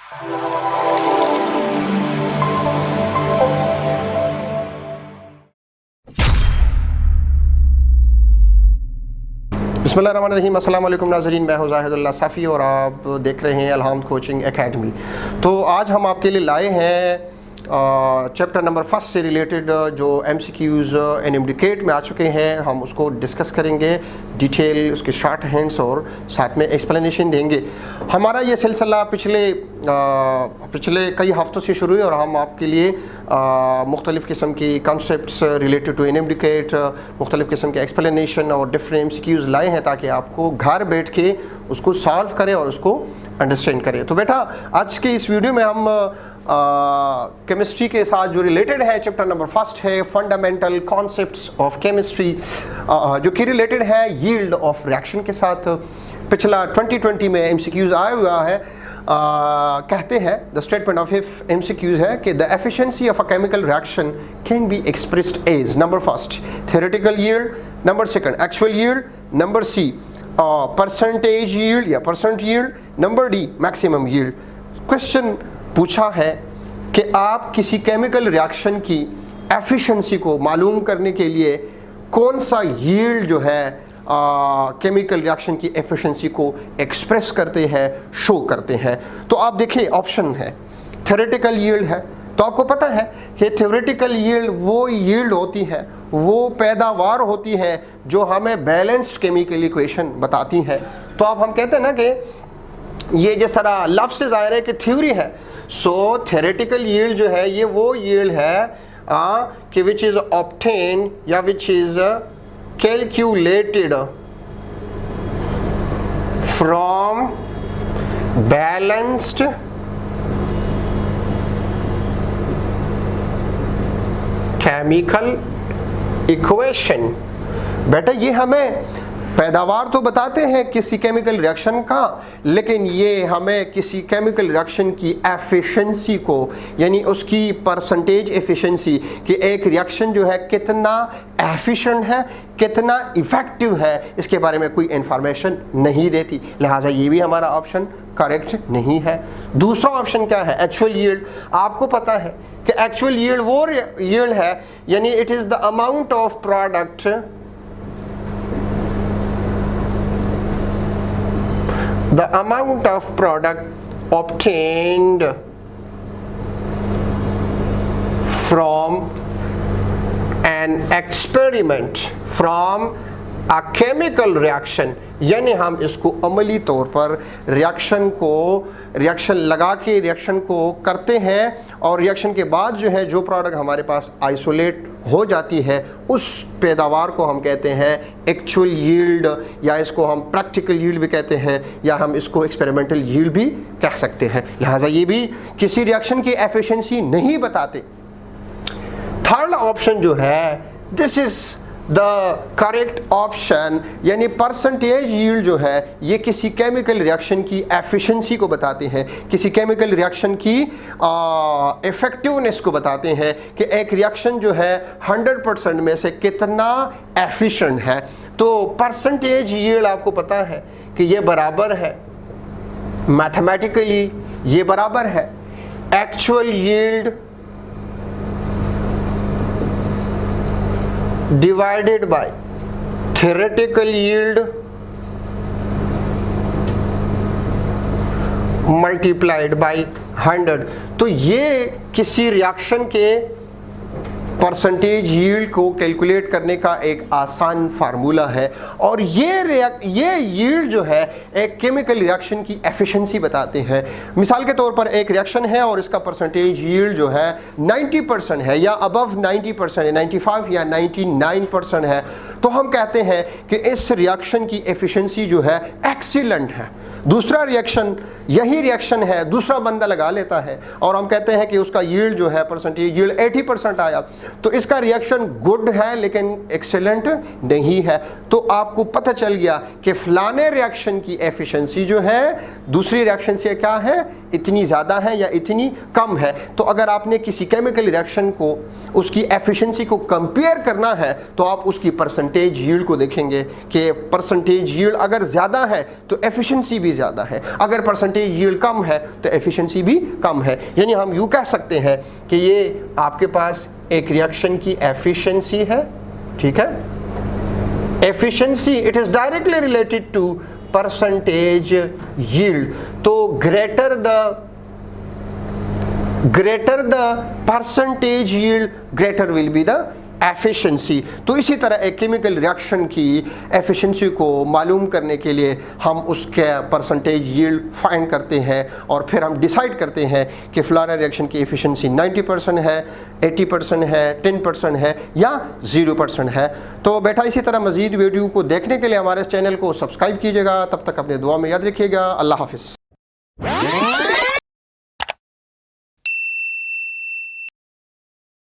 बिस्मिल्लाहिर्रहमानिर्रहीम, अस्सलाम वालेकुम नाज़रीन, मैं हूं ज़ाहिद उल्लाह साफ़ी और आप देख रहे हैं अलहम्द कोचिंग एकेडमी। तो आज हम आपके लिए लाए हैं चैप्टर नंबर 1 से रिलेटेड जो MCQs NMDCAT में आ चुके हैं, हम उसको डिस्कस करेंगे डिटेल, उसके शॉर्ट हैंड्स और साथ में एक्सप्लेनेशन देंगे। हमारा ये सिलसिला पिछले कई हफ्तों से शुरू है और हम आपके लिए मुख्तलिफ़ किस्म की कॉन्सेप्ट्स रिलेटेड टू NMDCAT, मुख्तलिफ़ किस्म के एक्सप्लेनेशन और डिफरेंट MCQs लाए हैं ताकि आपको घर बैठ के उसको सॉल्व करें और उसको अंडरस्टैंड करें। तो बेटा, आज के इस वीडियो में हम केमिस्ट्री के साथ जो रिलेटेड है चैप्टर नंबर 1 है फंडामेंटल कॉन्सेप्ट्स ऑफ केमिस्ट्री, जो कि रिलेटेड है यील्ड ऑफ रिएक्शन के साथ। पिछला 2020 में MCQs आया हुआ है, कहते हैं द स्टेटमेंट ऑफ MCQs है कि the efficiency of a chemical reaction can be expressed as number 1 theoretical yield, number 2 actual yield, number C percentage yield या percent yield, number D maximum yield. Question पूछा है कि आप किसी chemical reaction की efficiency को मालूम करने के लिए कौन सा यील्ड जो है केमिकल रिएक्शन की एफिशिएंसी को एक्सप्रेस करते हैं, शो करते हैं। तो आप देखिए, ऑप्शन है थ्योरेटिकल यील्ड है, तो आपको पता है कि थ्योरेटिकल यील्ड वो यील्ड होती है, वो पैदावार होती है जो हमें बैलेंस्ड केमिकल इक्वेशन बताती है। तो अब हम कहते हैं ना कि ये जिस तरह लफ्ज़ से ज़ाहिर है कि थ्योरी है, सो थ्योरेटिकल यील्ड जो है ये वो यील्ड है कि विच इज़ ऑब्टेन या which is calculated from balanced chemical equation. बेटा, ये हमें पैदावार तो बताते हैं किसी केमिकल रिएक्शन का, लेकिन ये हमें किसी केमिकल रिएक्शन की एफिशिएंसी को, यानी उसकी परसेंटेज एफिशिएंसी कि एक रिएक्शन जो है कितना एफिशिएंट है, कितना इफ़ेक्टिव है, इसके बारे में कोई इंफॉर्मेशन नहीं देती। लिहाजा ये भी हमारा ऑप्शन करेक्ट नहीं है। दूसरा ऑप्शन क्या है? Actual yield. आपको पता है कि एक्चुअल यील्ड वो यील्ड है, यानी it is the amount of product the amount of product obtained from an experiment, from a chemical reaction, यानी हम इसको अमली तौर पर रिएक्शन लगा के रिएक्शन को करते हैं और रिएक्शन के बाद जो है जो प्रोडक्ट हमारे पास आइसोलेट हो जाती है उस पैदावार को हम कहते हैं एक्चुअल यील्ड, या इसको हम प्रैक्टिकल यील्ड भी कहते हैं, या हम इसको एक्सपेरिमेंटल यील्ड भी कह सकते हैं। लिहाजा ये भी किसी रिएक्शन की एफिशिएंसी नहीं बताते। थर्ड ऑप्शन जो है, this is the correct option, यानी परसेंटेज यील्ड जो है ये किसी केमिकल रिएक्शन की एफिशिएंसी को बताते हैं, किसी केमिकल रिएक्शन की इफ़ेक्टिवनेस को बताते हैं कि एक रिएक्शन जो है 100% में से कितना एफिशिएंट है। तो परसेंटेज यील्ड आपको पता है कि ये बराबर है, मैथमेटिकली ये बराबर है actual yield divided by theoretical yield multiplied by 100। तो ये किसी रिएक्शन के परसेंटेज यील्ड को कैलकुलेट करने का एक आसान फार्मूला है, और ये यील्ड जो है एक केमिकल रिएक्शन की एफिशिएंसी बताते हैं। मिसाल के तौर पर एक रिएक्शन है और इसका परसेंटेज यील्ड जो है 90% है या अबव 90% है, 95 या 99% है, तो हम कहते हैं कि इस रिएक्शन की एफिशिएंसी जो है एक्सीलेंट है। दूसरा रिएक्शन, यही रिएक्शन है, दूसरा बंदा लगा लेता है और हम कहते हैं कि उसका यील्ड जो है परसेंटेज यील्ड 80% आया, तो इसका रिएक्शन गुड है लेकिन एक्सेलेंट नहीं है। तो आपको पता चल गया कि फलाने रिएक्शन की एफिशिएंसी जो है दूसरी रिएक्शन से क्या है, इतनी ज़्यादा है या इतनी कम है। तो अगर आपने किसी केमिकल रिएक्शन को उसकी एफिशिएंसी को कंपेयर करना है तो आप उसकी परसेंटेज यील्ड को देखेंगे कि परसेंटेज यील्ड अगर ज़्यादा है तो एफिशिएंसी भी ज़्यादा है, अगर परसेंटेज परसेंटेज यील्ड कम है तो एफिशिएंसी भी कम है। यानी हम यूँ कह सकते हैं कि ये आपके पास एक रिएक्शन की एफिशिएंसी है, ठीक है। Efficiency it is directly related to percentage yield. तो greater the percentage yield greater will be the efficiency. तो इसी तरह एक केमिकल रिएक्शन की एफिशिएंसी को मालूम करने के लिए हम उसके परसेंटेज यील्ड फाइंड करते हैं और फिर हम डिसाइड करते हैं कि फलाना रिएक्शन की एफिशिएंसी 90% है, 80% है, 10% है या 0% है। तो बेटा इसी तरह मज़ीद वीडियो को देखने के लिए हमारे चैनल को सब्सक्राइब कीजिएगा। तब तक अपने दुआ में याद रखिएगा। अल्लाह हाफिज़।